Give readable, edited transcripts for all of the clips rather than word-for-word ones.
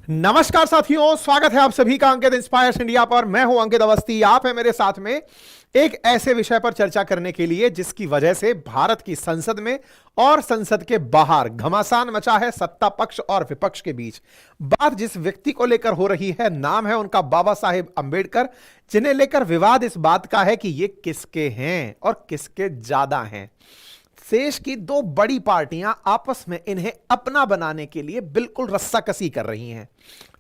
नमस्कार साथियों, स्वागत है आप सभी का अंकित इंस्पायर्स इंडिया पर। मैं हूं अंकित अवस्थी। आप है मेरे साथ में एक ऐसे विषय पर चर्चा करने के लिए जिसकी वजह से भारत की संसद में और संसद के बाहर घमासान मचा है सत्ता पक्ष और विपक्ष के बीच। बात जिस व्यक्ति को लेकर हो रही है, नाम है उनका बाबा साहेब अंबेडकर, जिन्हें लेकर विवाद इस बात का है कि ये किसके हैं और किसके ज्यादा हैं। देश की दो बड़ी पार्टियां आपस में इन्हें अपना बनाने के लिए बिल्कुल रस्साकसी कर रही हैं।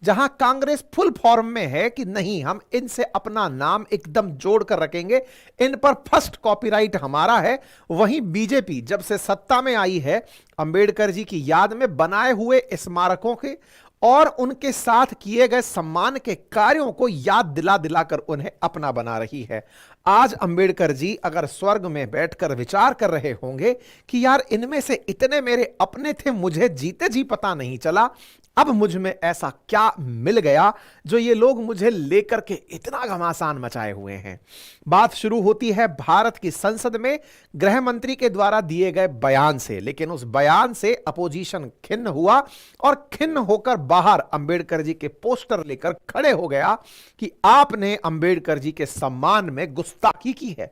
जहां कांग्रेस फुल फॉर्म में है कि नहीं, हम इनसे अपना नाम एकदम जोड़ कर रखेंगे, इन पर फर्स्ट कॉपीराइट हमारा है। वहीं बीजेपी जब से सत्ता में आई है, अंबेडकर जी की याद में बनाए हुए स्मारकों के और उनके साथ किए गए सम्मान के कार्यों को याद दिला दिलाकर उन्हें अपना बना रही है। आज अंबेडकर जी अगर स्वर्ग में बैठकर विचार कर रहे होंगे कि यार इनमें से इतने मेरे अपने थे, मुझे जीते जी पता नहीं चला, अब मुझ में ऐसा क्या मिल गया जो ये लोग मुझे लेकर के इतना घमासान मचाए हुए हैं। बात शुरू होती है भारत की संसद में गृह मंत्री के द्वारा दिए गए बयान से, लेकिन उस बयान से अपोजिशन खिन्न हुआ और खिन्न होकर बाहर अंबेडकर जी के पोस्टर लेकर खड़े हो गया कि आपने अंबेडकर जी के सम्मान में गुस्ताखी की है।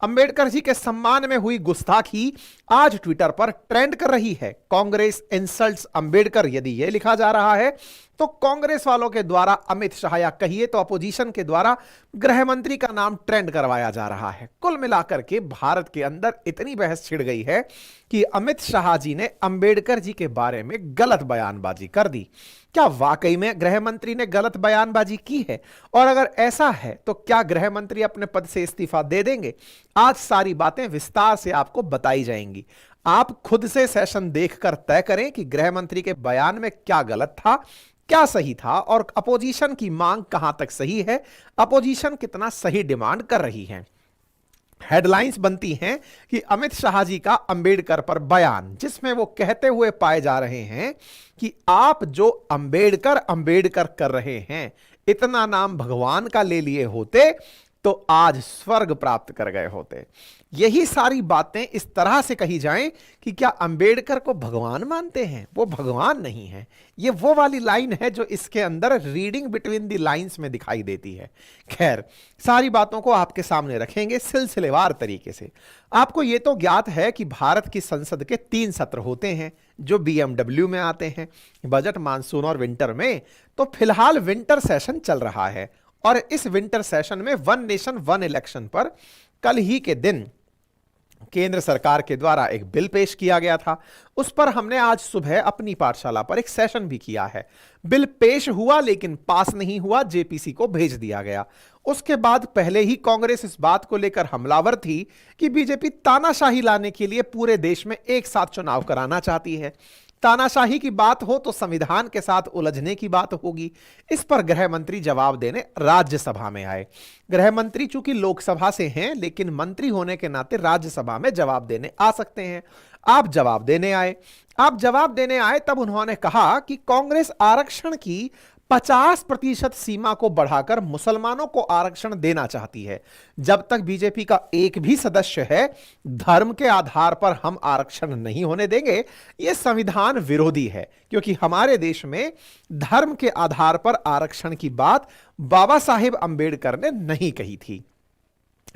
अंबेडकर जी के सम्मान में हुई गुस्ताखी आज ट्विटर पर ट्रेंड कर रही है। कांग्रेस इंसल्ट्स अंबेडकर यदि यह लिखा जा रहा है तो कांग्रेस वालों के द्वारा अमित शाह, या कहिए तो अपोजिशन के द्वारा गृह मंत्री का नाम ट्रेंड करवाया जा रहा है। कुल मिलाकर के भारत के अंदर इतनी बहस छिड़ गई है कि अमित शाह जी ने अंबेडकर जी के बारे में गलत बयानबाजी कर दी। क्या वाकई में गृह मंत्री ने गलत बयानबाजी की है? और अगर ऐसा है तो क्या गृह मंत्री अपने पद से इस्तीफा दे देंगे? आज सारी बातें विस्तार से आपको बताई जाएंगी। आप खुद से सेशन देखकर तय करें कि गृह मंत्री के बयान में क्या गलत था, क्या सही था, और अपोजिशन की मांग कहां तक सही है, अपोजिशन कितना सही डिमांड कर रही है। हेडलाइंस बनती हैं कि अमित शाह जी का अंबेडकर पर बयान, जिसमें वो कहते हुए पाए जा रहे हैं कि आप जो अंबेडकर अंबेडकर कर रहे हैं, इतना नाम भगवान का ले लिए होते तो आज स्वर्ग प्राप्त कर गए होते। यही सारी बातें इस तरह से कही जाएं कि क्या अंबेडकर को भगवान मानते हैं? वो भगवान नहीं है। ये वो वाली लाइन है जो इसके अंदर रीडिंग बिटवीन द लाइंस में दिखाई देती है। खैर, सारी बातों को आपके सामने रखेंगे सिलसिलेवार तरीके से। आपको ये तो ज्ञात है कि भारत की संसद के 3 सत्र होते हैं जो बीएमडब्ल्यू में आते हैं, बजट, मानसून और विंटर में। तो फिलहाल विंटर सेशन चल रहा है और इस विंटर सेशन में वन नेशन वन इलेक्शन पर कल ही के दिन केंद्र सरकार के द्वारा एक बिल पेश किया गया था। उस पर हमने आज सुबह अपनी पाठशाला पर एक सेशन भी किया है। बिल पेश हुआ लेकिन पास नहीं हुआ, जेपीसी को भेज दिया गया। उसके बाद पहले ही कांग्रेस इस बात को लेकर हमलावर थी कि बीजेपी तानाशाही लाने के लिए पूरे देश में एक साथ चुनाव कराना चाहती है। तानाशाही की बात हो तो संविधान के साथ उलझने की बात होगी। इस पर गृह मंत्री जवाब देने राज्यसभा में आए। गृह मंत्री चूंकि लोकसभा से हैं, लेकिन मंत्री होने के नाते राज्यसभा में जवाब देने आ सकते हैं। आप जवाब देने आए तब उन्होंने कहा कि कांग्रेस आरक्षण की 50% सीमा को बढ़ाकर मुसलमानों को आरक्षण देना चाहती है। जब तक बीजेपी का एक भी सदस्य है, धर्म के आधार पर हम आरक्षण नहीं होने देंगे। यह संविधान विरोधी है, क्योंकि हमारे देश में धर्म के आधार पर आरक्षण की बात बाबा साहेब अंबेडकर ने नहीं कही थी।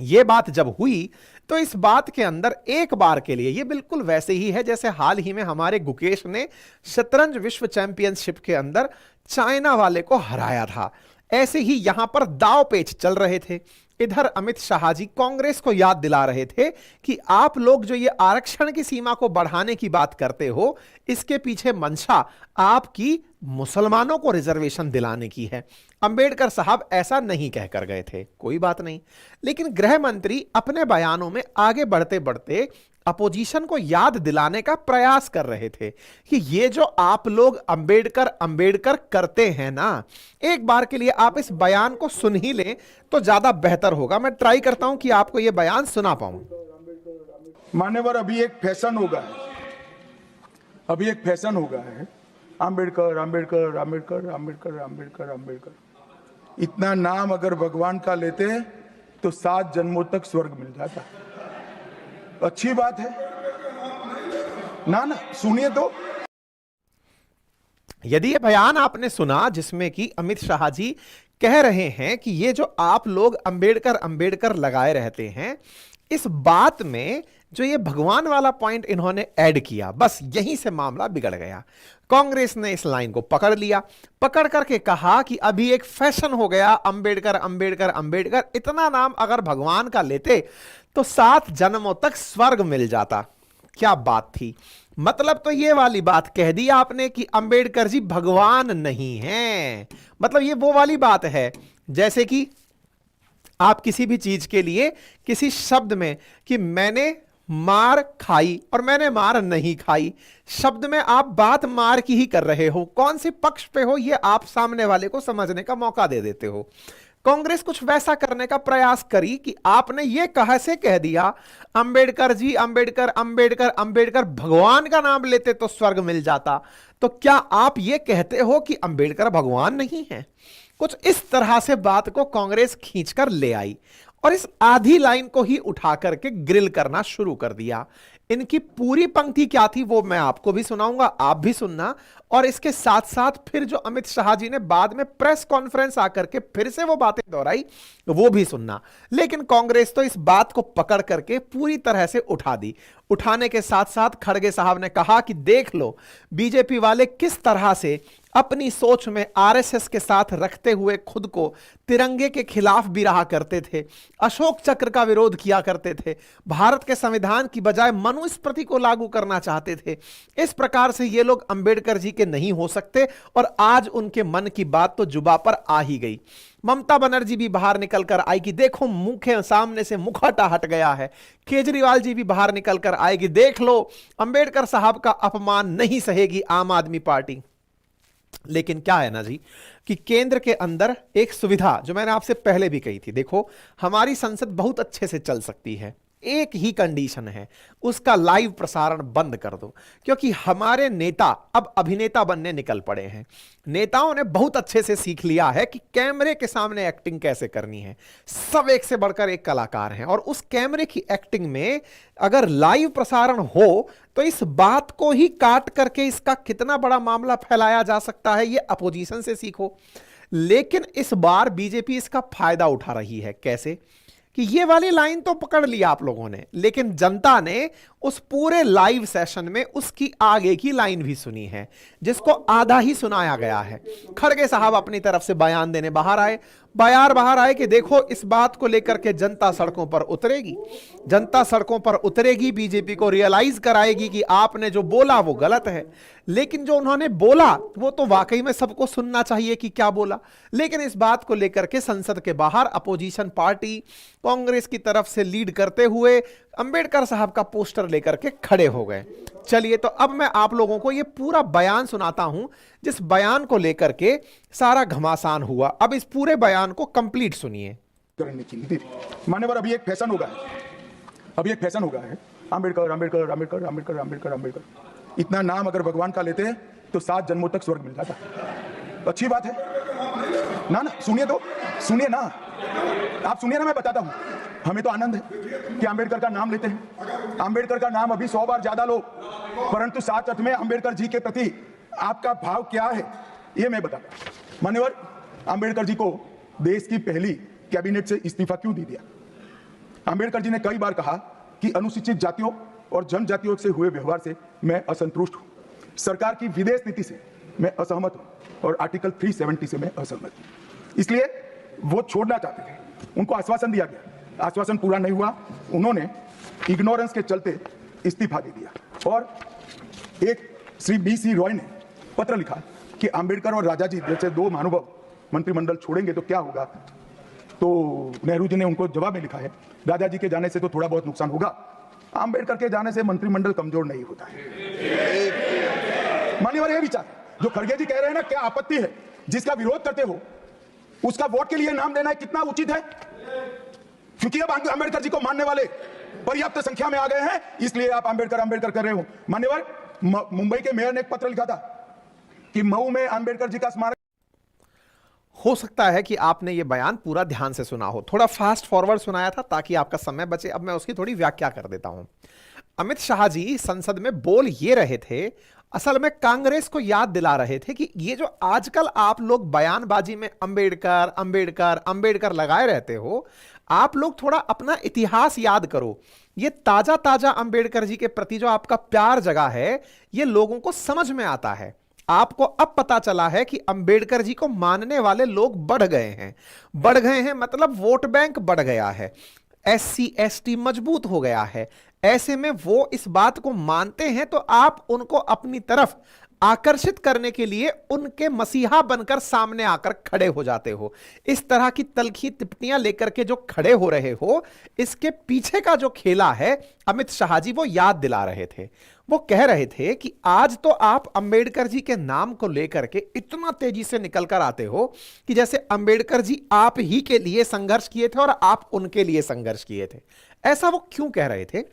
यह बात जब हुई तो इस बात के अंदर एक बार के लिए, यह बिल्कुल वैसे ही है जैसे हाल ही में हमारे गुकेश ने शतरंज विश्व चैंपियनशिप के अंदर चाइना वाले को हराया था, ऐसे ही यहां पर दांव पेच चल रहे थे। इधर अमित शाह जी कांग्रेस को याद दिला रहे थे कि आप लोग जो ये आरक्षण की सीमा को बढ़ाने की बात करते हो, इसके पीछे मंशा आपकी मुसलमानों को रिजर्वेशन दिलाने की है। अंबेडकर साहब ऐसा नहीं कहकर गए थे, कोई बात नहीं। लेकिन गृह मंत्री अपने बयानों में आगे बढ़ते बढ़ते अपोजिशन को याद दिलाने का प्रयास कर रहे थे कि ये जो आप लोग अंबेडकर अंबेडकर करते हैं ना, एक बार के लिए आप इस बयान को सुन ही लें तो ज्यादा बेहतर होगा। मैं ट्राई करता हूं कि आपको यह बयान सुना पाऊं। मान्यवर, अभी एक फैशन हो गया है, अंबेडकर अंबेडकर अंबेडकर अंबेडकर अंबेडकर अंबेडकर। इतना नाम अगर भगवान का लेते हैं तो 7 जन्मों तक स्वर्ग मिल जाता। अच्छी बात है ना? सुनिए तो। यदि ये बयान आपने सुना जिसमें कि अमित शाह जी कह रहे हैं कि ये जो आप लोग अंबेडकर अंबेडकर लगाए रहते हैं, इस बात में जो ये भगवान वाला पॉइंट इन्होंने ऐड किया, बस यहीं से मामला बिगड़ गया। कांग्रेस ने इस लाइन को पकड़ लिया, पकड़ करके कहा कि अभी एक फैशन हो गया अंबेडकर अंबेडकर अंबेडकर, इतना नाम अगर भगवान का लेते तो 7 जन्मों तक स्वर्ग मिल जाता। क्या बात थी। मतलब तो ये वाली बात कह दी आपने कि अंबेडकर जी भगवान नहीं हैं। मतलब ये वो वाली बात है जैसे कि आप किसी भी चीज के लिए किसी शब्द में कि मैंने मार खाई और मैंने मार नहीं खाई, शब्द में आप बात मार की ही कर रहे हो, कौन सी पक्ष पे हो ये आप सामने वाले को समझने का मौका दे देते हो। कांग्रेस कुछ वैसा करने का प्रयास करी कि आपने ये कैसे कह दिया अंबेडकर जी अंबेडकर अंबेडकर अंबेडकर, भगवान का नाम लेते तो स्वर्ग मिल जाता। तो क्या आप ये कहते हो कि अंबेडकर भगवान नहीं है? कुछ इस तरह से बात को कांग्रेस खींचकर ले आई और इस आधी लाइन को ही उठा करके ग्रिल करना शुरू कर दिया। इनकी पूरी पंक्ति क्या थी वो मैं आपको भी सुनाऊंगा, आप भी सुनना, और इसके साथ साथ फिर जो अमित शाह जी ने बाद में प्रेस कॉन्फ्रेंस आकर के फिर से वो बातें दोहराई वो भी सुनना। लेकिन कांग्रेस तो इस बात को पकड़ करके पूरी तरह से उठा दी। उठाने के साथ साथ खड़गे साहब ने कहा कि देख लो बीजेपी वाले किस तरह से अपनी सोच में आरएसएस के साथ रखते हुए खुद को तिरंगे के खिलाफ भी रहा करते थे, अशोक चक्र का विरोध किया करते थे, भारत के संविधान की बजाय मनुस्मृति को लागू करना चाहते थे। इस प्रकार से ये लोग अंबेडकर जी के नहीं हो सकते और आज उनके मन की बात तो जुबा पर आ ही गई। ममता बनर्जी भी बाहर निकल कर आई कि देखो मुंह के सामने से मुखौटा हट गया है। केजरीवाल जी भी बाहर निकल कर आएगी, देख लो अंबेडकर साहब का अपमान नहीं सहेगी आम आदमी पार्टी। लेकिन क्या है ना जी कि केंद्र के अंदर एक सुविधा जो मैंने आपसे पहले भी कही थी, देखो हमारी संसद बहुत अच्छे से चल सकती है, एक ही कंडीशन है, उसका लाइव प्रसारण बंद कर दो। क्योंकि हमारे नेता अब अभिनेता बनने निकल पड़े हैं। नेताओं ने बहुत अच्छे से सीख लिया है कि कैमरे के सामने एक्टिंग कैसे करनी है। सब एक से बढ़कर एक कलाकार हैं और उस कैमरे की एक्टिंग में अगर लाइव प्रसारण हो तो इस बात को ही काट करके इसका कितना बड़ा मामला फैलाया जा सकता है, ये अपोजिशन से सीखो। लेकिन इस बार बीजेपी इसका फायदा उठा रही है। कैसे कि ये वाली लाइन तो पकड़ लिया आप लोगों ने, लेकिन जनता ने उस पूरे लाइव सेशन में उसकी आगे की लाइन भी सुनी है जिसको आधा ही सुनाया गया है। खड़गे साहब अपनी तरफ से बयान देने बाहर आए कि देखो इस बात को लेकर के जनता सड़कों पर उतरेगी, जनता सड़कों पर उतरेगी, बीजेपी को रियलाइज कराएगी कि आपने जो बोला वो गलत है। लेकिन जो उन्होंने बोला वो तो वाकई में सबको सुनना चाहिए कि क्या बोला। लेकिन इस बात को लेकर के संसद के बाहर अपोजिशन पार्टी कांग्रेस की तरफ से लीड करते हुए अंबेडकर साहब का पोस्टर लेकर के खड़े हो गए। चलिए तो अब मैं आप लोगों को ये पूरा बयान सुनाता हूं जिस बयान को लेकर के सारा घमासान हुआ। अब इस पूरे बयान को कंप्लीट सुनिए। करने की नीति मान्यवर, अभी एक फैशन होगा अंबेडकर अंबेडकर अंबेडकर अंबेडकर अंबेडकर अंबेडकर, इतना नाम अगर भगवान का लेते तो 7 जन्मों तक स्वर्ग मिल जाता। अच्छी बात है ना? सुनिए ना, आप सुनिए ना, मैं बताता हूं। हमें तो आनंद है कि अंबेडकर का नाम लेते हैं। अंबेडकर का नाम अभी 100 बार ज्यादा लो, परंतु साथ अर्थ में अंबेडकर जी के प्रति आपका भाव क्या है ये मैं बताता हूं। मान्यवर, अंबेडकर जी को देश की पहली कैबिनेट से इस्तीफा क्यों दे दिया? अंबेडकर जी ने कई बार कहा कि अनुसूचित जातियों और जनजातियों से हुए व्यवहार से मैं असंतुष्ट हूं, सरकार की विदेश नीति से मैं असहमत हूं और आर्टिकल 370 से मैं असहमत हूं। इसलिए वो छोड़ना चाहते थे। उनको आश्वासन दिया गया, आश्वासन पूरा नहीं हुआ। उन्होंने इग्नोरेंस के चलते इस्तीफा दे दिया और एक श्री BC रॉय ने पत्र लिखा कि अंबेडकर और राजा जी जैसे 2 महानुभाव मंत्रिमंडल छोड़ेंगे तो क्या होगा। तो नेहरू जी ने उनको जवाब में लिखा है, राजा जी के जाने से तो थोड़ा बहुत नुकसान होगा, अंबेडकर के जाने से मंत्रिमंडल कमजोर नहीं होता है। मान्यवर, यह विचार जो खड़गे जी कह रहे हैं ना, क्या आपत्ति है? जिसका विरोध करते हो उसका वोट के लिए नाम देना कितना उचित है? क्योंकि अब अंबेडकर जी को मानने वाले पर्याप्त संख्या में आ गए हैं, इसलिए आप अंबेडकर अंबेडकर कर रहे हो। मान्यवर, मुंबई के मेयर ने एक पत्र लिखा था कि मऊ में अंबेडकर जी का स्मारक। हो सकता है कि आपने यह बयान पूरा ध्यान से सुना हो, थोड़ा फास्ट फॉरवर्ड सुनाया था ताकि आपका समय बचे। अब मैं उसकी थोड़ी व्याख्या कर देता हूं। अमित शाह जी संसद में बोल ये रहे थे असल में कांग्रेस को याद दिला रहे थे कि ये जो आजकल आप लोग बयानबाजी में अंबेडकर अंबेडकर अंबेडकर लगाए रहते हो, आप लोग थोड़ा अपना इतिहास याद करो। ये ताजा ताजा अंबेडकर जी के प्रति जो आपका प्यार जगा है, ये लोगों को समझ में आता है। आपको अब पता चला है कि अंबेडकर जी को मानने वाले लोग बढ़ गए हैं मतलब वोट बैंक बढ़ गया है, SC ST मजबूत हो गया है। ऐसे में वो इस बात को मानते हैं, तो आप उनको अपनी तरफ आकर्षित करने के लिए उनके मसीहा बनकर सामने आकर खड़े हो जाते हो। इस तरह की तलखी टिप्पणियां लेकर के जो खड़े हो रहे हो, इसके पीछे का जो खेला है, अमित शाह जी वो याद दिला रहे थे। वो कह रहे थे कि आज तो आप अंबेडकर जी के नाम को लेकर के इतना तेजी से निकल कर आते हो कि जैसे अंबेडकर जी आप ही के लिए संघर्ष किए थे और आप उनके लिए संघर्ष किए थे। ऐसा वो क्यों कह रहे थे?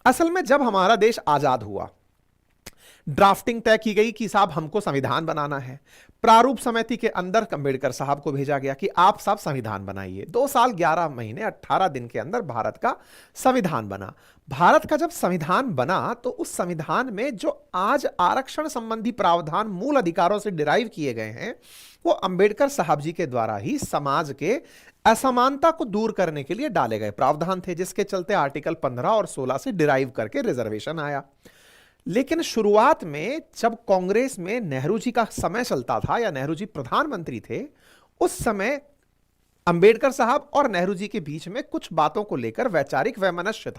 असल में जब हमारा देश आजाद हुआ, ड्राफ्टिंग तय की गई कि साहब हमको संविधान बनाना है। प्रारूप समिति के अंदर अंबेडकर साहब को भेजा गया कि आप साहब संविधान बनाइए। 2 साल 11 महीने 18 दिन के अंदर भारत का संविधान बना। भारत का जब संविधान बना तो उस संविधान में जो आज आरक्षण संबंधी प्रावधान मूल अधिकारों से डिराइव किए गए हैं, वो अंबेडकर साहब जी के द्वारा ही समाज के असमानता को दूर करने के लिए डाले गए प्रावधान थे, जिसके चलते आर्टिकल 15 और 16 से डिराइव करके रिजर्वेशन आया। लेकिन शुरुआत में जब कांग्रेस में नेहरू जी का समय चलता था या नेहरू जी प्रधानमंत्री थे, उस समय अंबेडकर साहब और नेहरू जी के बीच में कुछ बातों को लेकर वैचारिक वैमनस्य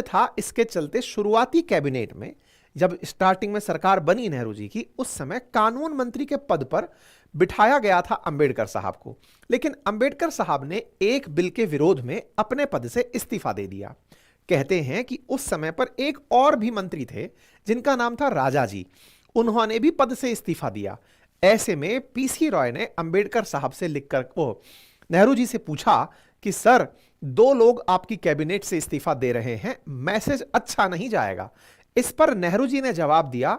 था। इसके चलते शुरुआती कैबिनेट में जब स्टार्टिंग में सरकार बनी नेहरू जी की, उस समय कानून मंत्री के पद पर बिठाया गया था अंबेडकर साहब को। लेकिन अंबेडकर साहब ने एक बिल के विरोध में अपने पद से इस्तीफा दे दिया। कहते हैं कि उस समय पर एक और भी मंत्री थे जिनका नाम था राजा जी, उन्होंने भी पद से इस्तीफा दिया। ऐसे में PC रॉय ने अंबेडकर साहब से लिखकर नेहरू जी से पूछा कि सर, 2 लोग आपकी कैबिनेट से इस्तीफा दे रहे हैं, मैसेज अच्छा नहीं जाएगा। इस पर नेहरू जी ने जवाब दिया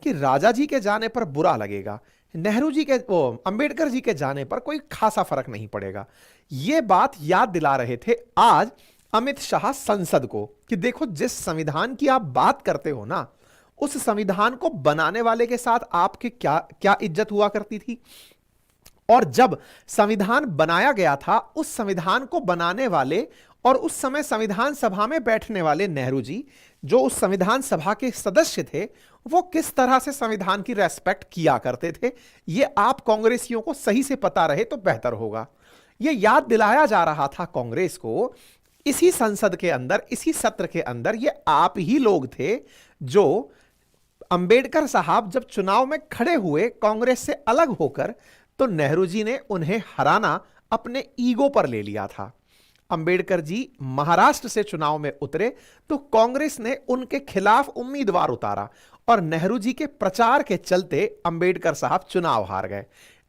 कि राजा जी के जाने पर बुरा लगेगा, अंबेडकर जी के जाने पर कोई खासा फर्क नहीं पड़ेगा। यह बात याद दिला रहे थे आज अमित शाह संसद को कि देखो, जिस संविधान की आप बात करते हो ना, उस संविधान को बनाने वाले के साथ आपके क्या क्या इज्जत हुआ करती थी। और जब संविधान बनाया गया था, उस संविधान को बनाने वाले और उस समय संविधान सभा में बैठने वाले नेहरू जी, जो उस संविधान सभा के सदस्य थे, वो किस तरह से संविधान की रेस्पेक्ट किया करते थे, ये आप कांग्रेसियों को सही से पता रहे तो बेहतर होगा। ये याद दिलाया जा रहा था कांग्रेस को। इसी संसद के अंदर, इसी सत्र के अंदर ये आप ही लोग थे जो अंबेडकर साहब जब चुनाव में खड़े हुए कांग्रेस से अलग होकर, तो नेहरू जी ने उन्हें हराना अपने ईगो पर ले लिया था। अंबेडकर जी महाराष्ट्र से चुनाव में उतरे तो कांग्रेस ने उनके खिलाफ उम्मीदवार उतारा और नेहरू जी के प्रचार के चलते अंबेडकर साहब चुनाव हार गए।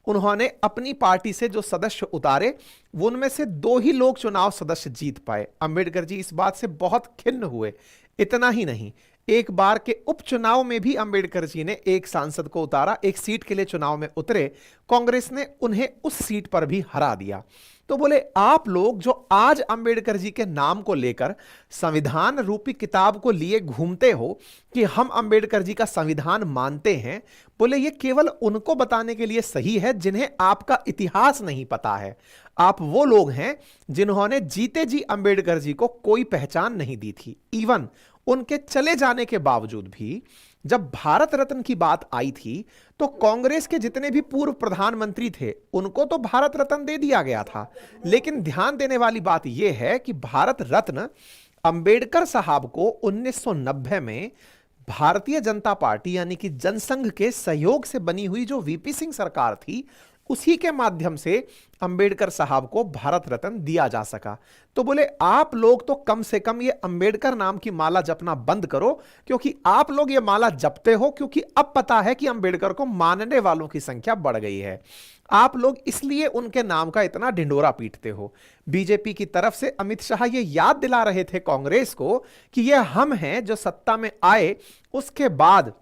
उन्होंने अपनी पार्टी से जो सदस्य उतारे, वो उनमें से 2 ही लोग चुनाव सदस्य जीत पाए। अंबेडकर जी इस बात से बहुत खिन्न हुए। इतना ही नहीं, एक बार के उपचुनाव में भी अंबेडकर जी ने एक सांसद को उतारा, एक सीट के लिए चुनाव में उतरे, कांग्रेस ने उन्हें उस सीट पर भी हरा दिया। तो बोले, आप लोग जो आज अंबेडकर जी के नाम को लेकर संविधान रूपी किताब को लिए घूमते हो कि हम अंबेडकर जी का संविधान मानते हैं, बोले ये केवल उनको बताने के लिए सही है जिन्हें आपका इतिहास नहीं पता है। आप वो लोग हैं जिन्होंने जीते जी अंबेडकर जी को कोई पहचान नहीं दी थी। इवन उनके चले जाने के बावजूद भी जब भारत रत्न की बात आई थी, तो कांग्रेस के जितने भी पूर्व प्रधानमंत्री थे उनको तो भारत रत्न दे दिया गया था। लेकिन ध्यान देने वाली बात यह है कि भारत रत्न अंबेडकर साहब को 1990 में भारतीय जनता पार्टी यानी कि जनसंघ के सहयोग से बनी हुई जो VP सिंह सरकार थी, उसी के माध्यम से अंबेडकर साहब को भारत रत्न दिया जा सका। तो बोले, आप लोग तो कम से कम ये अंबेडकर नाम की माला जपना बंद करो, क्योंकि आप लोग ये माला जपते हो क्योंकि अब पता है कि अंबेडकर को मानने वालों की संख्या बढ़ गई है। आप लोग इसलिए उनके नाम का इतना ढिंडोरा पीटते हो। बीजेपी की तरफ से अमित शाह ये याद दिला रहे थे कांग्रेस को कि ये हम हैं जो सत्ता में आए, उसके बाद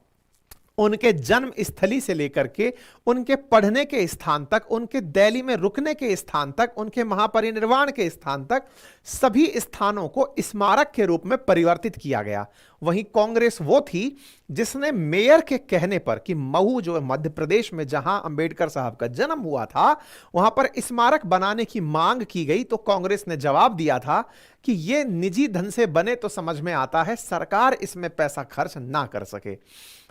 उनके जन्म स्थली से लेकर के उनके पढ़ने के स्थान तक, उनके दिल्ली में रुकने के स्थान तक, उनके महापरिनिर्वाण के स्थान तक, सभी स्थानों को स्मारक के रूप में परिवर्तित किया गया। वहीं कांग्रेस वो थी जिसने मेयर के कहने पर कि महू जो मध्य प्रदेश में जहां अंबेडकर साहब का जन्म हुआ था वहां पर स्मारक बनाने की मांग की गई, तो कांग्रेस ने जवाब दिया था कि यह निजी धन से बने तो समझ में आता है, सरकार इसमें पैसा खर्च ना कर सके।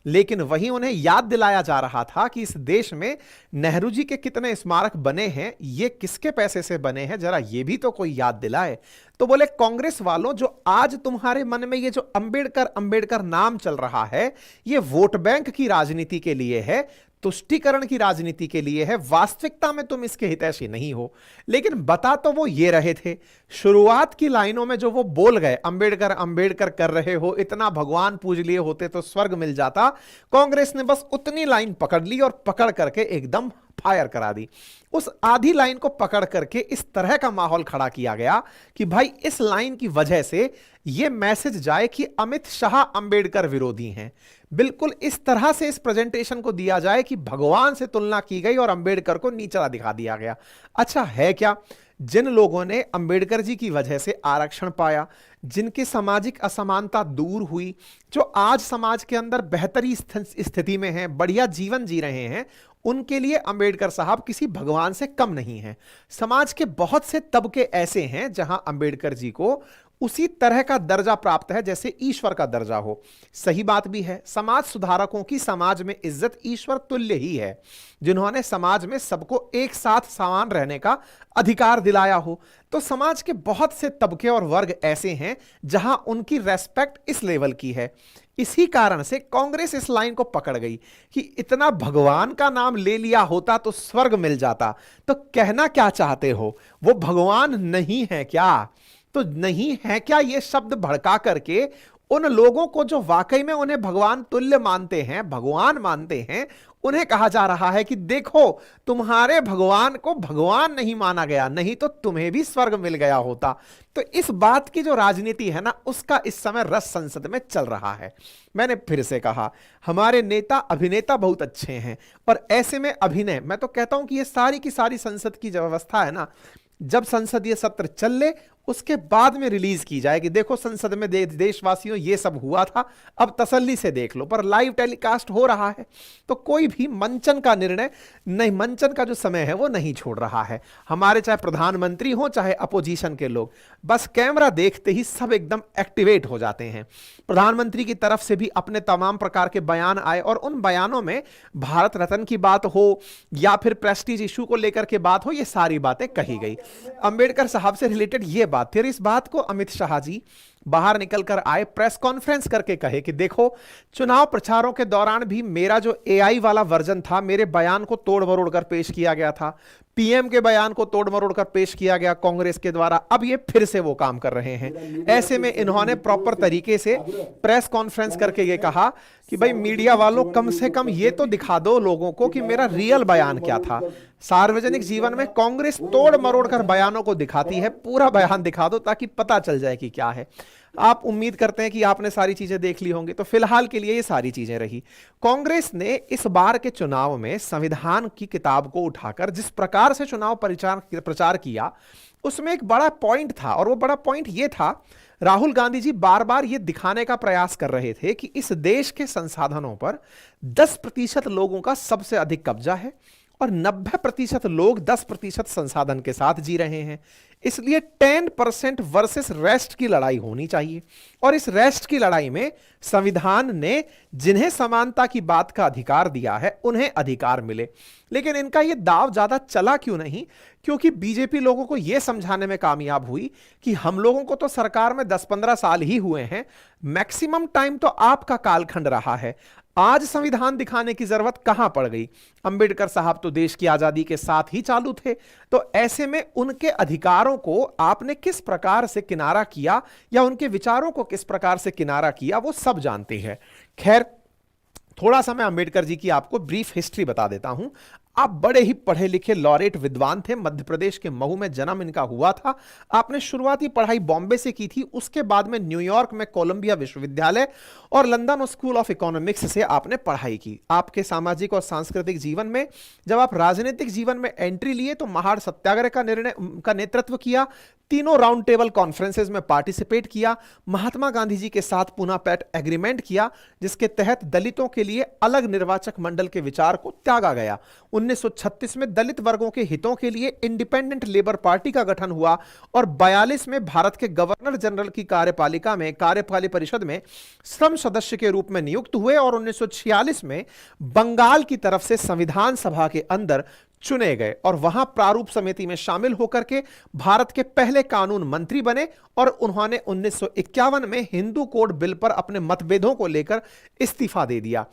लेकिन वहीं उन्हें याद दिलाया जा रहा था कि इस देश में नेहरू जी के कितने स्मारक बने हैं, ये किसके पैसे से बने हैं, जरा ये भी तो कोई याद दिलाए। तो बोले कांग्रेस वालों, जो आज तुम्हारे मन में ये जो अंबेडकर अंबेडकर नाम चल रहा है, ये वोट बैंक की राजनीति के लिए है, तुष्टीकरण की राजनीति के लिए है, वास्तविकता में तुम इसके हितैषी नहीं हो। लेकिन बता तो वो ये रहे थे, शुरुआत की लाइनों में जो वो बोल गए, अंबेडकर अंबेडकर कर रहे हो, इतना भगवान पूज लिए होते तो स्वर्ग मिल जाता। कांग्रेस ने बस उतनी लाइन पकड़ ली और पकड़ करके एकदम फायर करा दी। उस आधी लाइन को पकड़ करके इस तरह का माहौल खड़ा किया गया कि भाई इस लाइन की वजह से यह मैसेज जाए कि अमित शाह अंबेडकर विरोधी हैं। बिल्कुल इस तरह से इस प्रेजेंटेशन को दिया जाए कि भगवान से तुलना की गई और अंबेडकर को नीचा दिखा दिया गया। अच्छा है क्या, जिन लोगों ने अंबेडकर जी की वजह से आरक्षण पाया, जिनकी सामाजिक असमानता दूर हुई, जो आज समाज के अंदर बेहतरी स्थिति में हैं, बढ़िया जीवन जी रहे हैं, उनके लिए अंबेडकर साहब किसी भगवान से कम नहीं हैं। समाज के बहुत से तबके ऐसे हैं जहां अंबेडकर जी को उसी तरह का दर्जा प्राप्त है जैसे ईश्वर का दर्जा हो। सही बात भी है, समाज सुधारकों की समाज में इज्जत ईश्वर तुल्य ही है, जिन्होंने समाज में सबको एक साथ समान रहने का अधिकार दिलाया हो। तो समाज के बहुत से तबके और वर्ग ऐसे हैं जहां उनकी रेस्पेक्ट इस लेवल की है। इसी कारण से कांग्रेस इस लाइन को पकड़ गई कि इतना भगवान का नाम ले लिया होता तो स्वर्ग मिल जाता। तो कहना क्या चाहते हो, वो भगवान नहीं है क्या? तो नहीं है क्या ये शब्द भड़का करके उन लोगों को जो वाकई में उन्हें भगवान तुल्य मानते हैं, भगवान मानते हैं, उन्हें कहा जा रहा है कि देखो तुम्हारे भगवान को भगवान नहीं माना गया, नहीं तो तुम्हें भी स्वर्ग मिल गया होता। तो इस बात की जो राजनीति है ना, उसका इस समय रस संसद में चल रहा है। मैंने फिर से कहा, हमारे नेता अभिनेता बहुत अच्छे हैं, और ऐसे में अभिनय, मैं तो कहता हूं कि ये सारी की सारी संसद की जो व्यवस्था है ना, जब संसदीय सत्र चल ले उसके बाद में रिलीज की जाए कि देखो संसद में देशवासियों ये सब हुआ था, अब तसल्ली से देख लो। पर लाइव टेलीकास्ट हो रहा है तो कोई भी मंचन का निर्णय नहीं, मंचन का जो समय है वो नहीं छोड़ रहा है। हमारे चाहे प्रधानमंत्री हो चाहे अपोजिशन के लोग, बस कैमरा देखते ही सब एकदम एक्टिवेट हो जाते हैं। प्रधानमंत्री की तरफ से भी अपने तमाम प्रकार के बयान आए और उन बयानों में भारत रत्न की बात हो या फिर प्रेस्टीज इशू को लेकर के बात हो, ये सारी बातें कही गई। अंबेडकर साहब से रिलेटेड ये बात, फिर इस बात को अमित शाह जी बाहर निकलकर आए, प्रेस कॉन्फ्रेंस करके कहे कि देखो चुनाव प्रचारों के दौरान भी मेरा जो एआई वाला वर्जन था, मेरे बयान को तोड़ मरोड़ कर पेश किया गया था, पीएम के बयान को तोड़ मरोड़ कर पेश किया गया कांग्रेस के द्वारा, अब ये फिर से वो काम कर रहे हैं। ऐसे में इन्होंने प्रॉपर तरीके से प्रेस कॉन्फ्रेंस करके ये कहा कि भाई मीडिया वालों, कम से कम ये तो दिखा दो लोगों को कि मेरा रियल बयान क्या था। सार्वजनिक जीवन में कांग्रेस तोड़ मरोड़ कर बयानों को दिखाती है, पूरा बयान दिखा दो ताकि पता चल जाए कि क्या है। आप उम्मीद करते हैं कि आपने सारी चीजें देख ली होंगी, तो फिलहाल के लिए ये सारी चीजें रही। कांग्रेस ने इस बार के चुनाव में संविधान की किताब को उठाकर जिस प्रकार से चुनाव प्रचार किया, उसमें एक बड़ा पॉइंट था, और वो बड़ा पॉइंट ये था, राहुल गांधी जी बार बार ये दिखाने का प्रयास कर रहे थे कि इस देश के संसाधनों पर 10% लोगों का सबसे अधिक कब्जा है और 90% लोग 10% संसाधन के साथ जी रहे हैं। इसलिए 10% वर्सेस रेस्ट की लड़ाई होनी चाहिए, और इस रेस्ट की लड़ाई में संविधान ने जिन्हें समानता की बात का अधिकार दिया है उन्हें अधिकार मिले। लेकिन इनका यह दाव ज्यादा चला क्यों नहीं? क्योंकि बीजेपी लोगों को यह समझाने में कामयाब हुई कि हम लोगों को तो सरकार में 10-15 साल ही हुए हैं, मैक्सिमम टाइम तो आपका कालखंड रहा है, आज संविधान दिखाने की जरूरत कहां पड़ गई? अंबेडकर साहब तो देश की आजादी के साथ ही चालू थे, तो ऐसे में उनके अधिकारों को आपने किस प्रकार से किनारा किया या उनके विचारों को किस प्रकार से किनारा किया, वो सब जानते हैं। खैर, थोड़ा सा मैं अंबेडकर जी की आपको ब्रीफ हिस्ट्री बता देता हूं। आप बड़े ही पढ़े लिखे लॉरेट विद्वान थे, मध्य प्रदेश के महू में जन्म इनका हुआ था। आपने शुरुआती पढ़ाई बॉम्बे से की थी, उसके बाद में न्यूयॉर्क में कोलंबिया विश्वविद्यालय और लंदन स्कूल ऑफ इकोनॉमिक्स से आपने पढ़ाई की। आपके सामाजिक और सांस्कृतिक जीवन में जब आप राजनीतिक जीवन में एंट्री लिए तो महाड़ सत्याग्रह का नेतृत्व किया, तीनों राउंड टेबल कॉन्फ्रेंसेस में पार्टिसिपेट किया, महात्मा गांधी जी के साथ पुनः पैक्ट एग्रीमेंट किया जिसके तहत दलितों के लिए अलग निर्वाचक मंडल के विचार को त्यागा गया। 1936 में दलित वर्गों के हितों के लिए इंडिपेंडेंट लेबर पार्टी का गठन हुआ और 42 में भारत के गवर्नर जनरल की कार्यपालिका परिषद में श्रम सदस्य के रूप में नियुक्त हुए और 1946 में बंगाल की तरफ से संविधान सभा के अंदर चुने गए और वहां प्रारूप समिति में शामिल होकर के भारत के पहले कानून मंत्री बने और उन्होंने 1951 में हिंदू कोड बिल पर अपने मतभेदों को लेकर इस्तीफा दे दिया।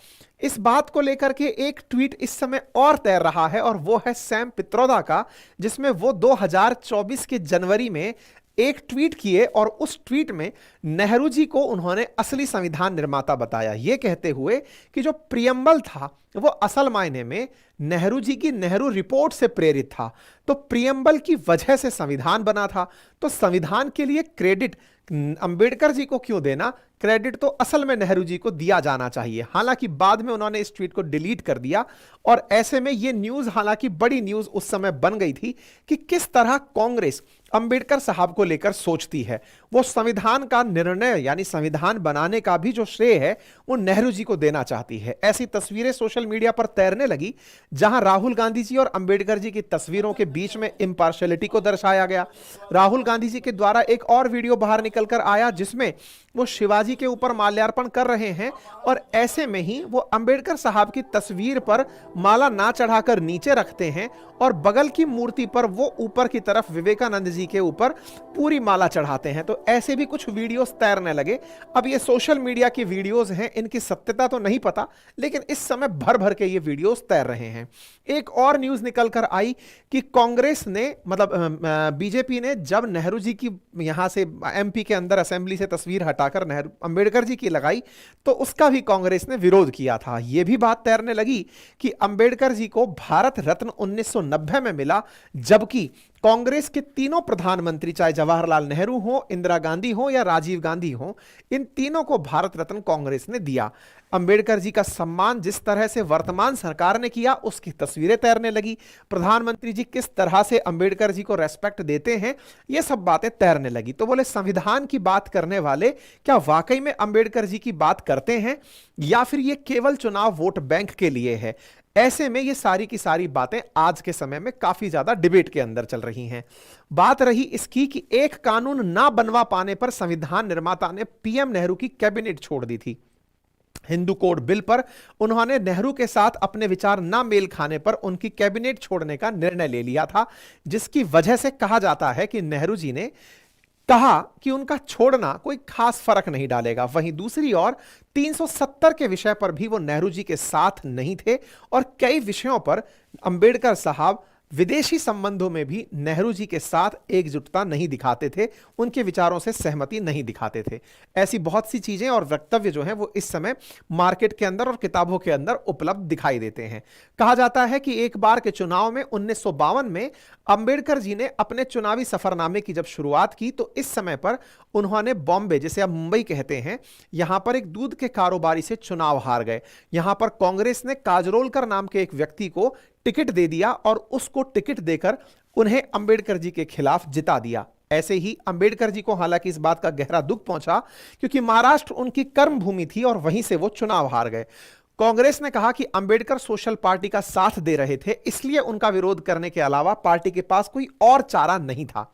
इस बात को लेकर के एक ट्वीट इस समय और तैर रहा है और वो है सैम पित्रोदा का, जिसमें वो 2024 के जनवरी में एक ट्वीट किए और उस ट्वीट में नेहरू जी को उन्होंने असली संविधान निर्माता बताया, यह कहते हुए कि जो प्रियम्बल था वो असल मायने में नेहरू जी की नेहरू रिपोर्ट से प्रेरित था। तो प्रियम्बल की वजह से संविधान बना था, तो संविधान के लिए क्रेडिट अंबेडकर जी को क्यों देना, क्रेडिट तो असल में नेहरू जी को दिया जाना चाहिए। हालांकि बाद में उन्होंने इस ट्वीट को डिलीट कर दिया और ऐसे में यह न्यूज, हालांकि बड़ी न्यूज उस समय बन गई थी कि किस तरह कांग्रेस अंबेडकर साहब को लेकर सोचती है। वो संविधान का निर्णय यानी संविधान बनाने का भी जो श्रेय है वो नेहरू जी को देना चाहती है। ऐसी तस्वीरें सोशल मीडिया पर तैरने लगी जहां राहुल गांधी जी और अंबेडकर जी की तस्वीरों के बीच में इंपार्शियलिटी को दर्शाया गया। राहुल गांधी जी के द्वारा एक और वीडियो बाहर निकलकर आया जिसमें वो शिवाजी के ऊपर माल्यार्पण कर रहे हैं और ऐसे में ही वो अंबेडकर साहब की तस्वीर पर माला ना चढ़ाकर नीचे रखते हैं और बगल की मूर्ति पर वो ऊपर की तरफ विवेकानंद जी के ऊपर पूरी माला चढ़ाते हैं। तो ऐसे भी कुछ वीडियोस तैरने लगे। अब ये सोशल मीडिया की वीडियोस हैं, इनकी सत्यता तो नहीं पता, लेकिन इस समय भर भर के ये वीडियोस तैर रहे हैं। एक और न्यूज निकल कर आई कि कांग्रेस ने बीजेपी ने जब नेहरू जी की यहां से एमपी के अंदर असेंबली से तस्वीर हटाकर नेहरू अंबेडकर जी की लगाई तो उसका भी कांग्रेस ने विरोध किया था। यह भी बात तैरने लगी कि अंबेडकर जी को भारत रत्न 1990 में मिला, जबकि कांग्रेस के तीनों प्रधानमंत्री चाहे जवाहरलाल नेहरू हो, इंदिरा गांधी हो या राजीव गांधी हो, इन तीनों को भारत रत्न कांग्रेस ने दिया। अंबेडकर जी का सम्मान जिस तरह से वर्तमान सरकार ने किया उसकी तस्वीरें तैरने लगी। प्रधानमंत्री जी किस तरह से अंबेडकर जी को रेस्पेक्ट देते हैं, ये सब बातें तैरने लगी। तो बोले संविधान की बात करने वाले क्या वाकई में अंबेडकर जी की बात करते हैं या फिर ये केवल चुनाव वोट बैंक के लिए है। ऐसे में ये सारी की सारी बातें आज के समय में काफी ज्यादा डिबेट के अंदर चल रही हैं। बात रही इसकी कि एक कानून ना बनवा पाने पर संविधान निर्माता ने पीएम नेहरू की कैबिनेट छोड़ दी थी। हिंदू कोड बिल पर उन्होंने नेहरू के साथ अपने विचार ना मेल खाने पर उनकी कैबिनेट छोड़ने का निर्णय ले लिया था, जिसकी वजह से कहा जाता है कि नेहरू जी ने कहा कि उनका छोड़ना कोई खास फर्क नहीं डालेगा। वहीं दूसरी ओर 370 के विषय पर भी वो नेहरू जी के साथ नहीं थे और कई विषयों पर अंबेडकर साहब विदेशी संबंधों में भी नेहरू जी के साथ एकजुटता नहीं दिखाते थे, उनके विचारों से सहमति नहीं दिखाते थे। ऐसी बहुत सी चीजें और वक्तव्य जो हैं वो इस समय मार्केट के अंदर और किताबों के अंदर उपलब्ध दिखाई देते हैं। कहा जाता है कि एक बार के चुनाव में 1952 में अंबेडकर जी ने अपने चुनावी सफरनामे की जब शुरुआत की तो इस समय पर उन्होंने बॉम्बे, जिसे अब मुंबई कहते हैं, यहां पर एक दूध के कारोबारी से चुनाव हार गए। यहां पर कांग्रेस ने काजरोलकर नाम के एक व्यक्ति को टिकट दे दिया और उसको टिकट देकर उन्हें अंबेडकर जी के खिलाफ जिता दिया। ऐसे ही अंबेडकर जी को हालांकि इस बात का गहरा दुख पहुंचा क्योंकि महाराष्ट्र उनकी कर्म भूमि थी और वहीं से वो चुनाव हार गए। कांग्रेस ने कहा कि अंबेडकर सोशल पार्टी का साथ दे रहे थे, इसलिए उनका विरोध करने के अलावा पार्टी के पास कोई और चारा नहीं था।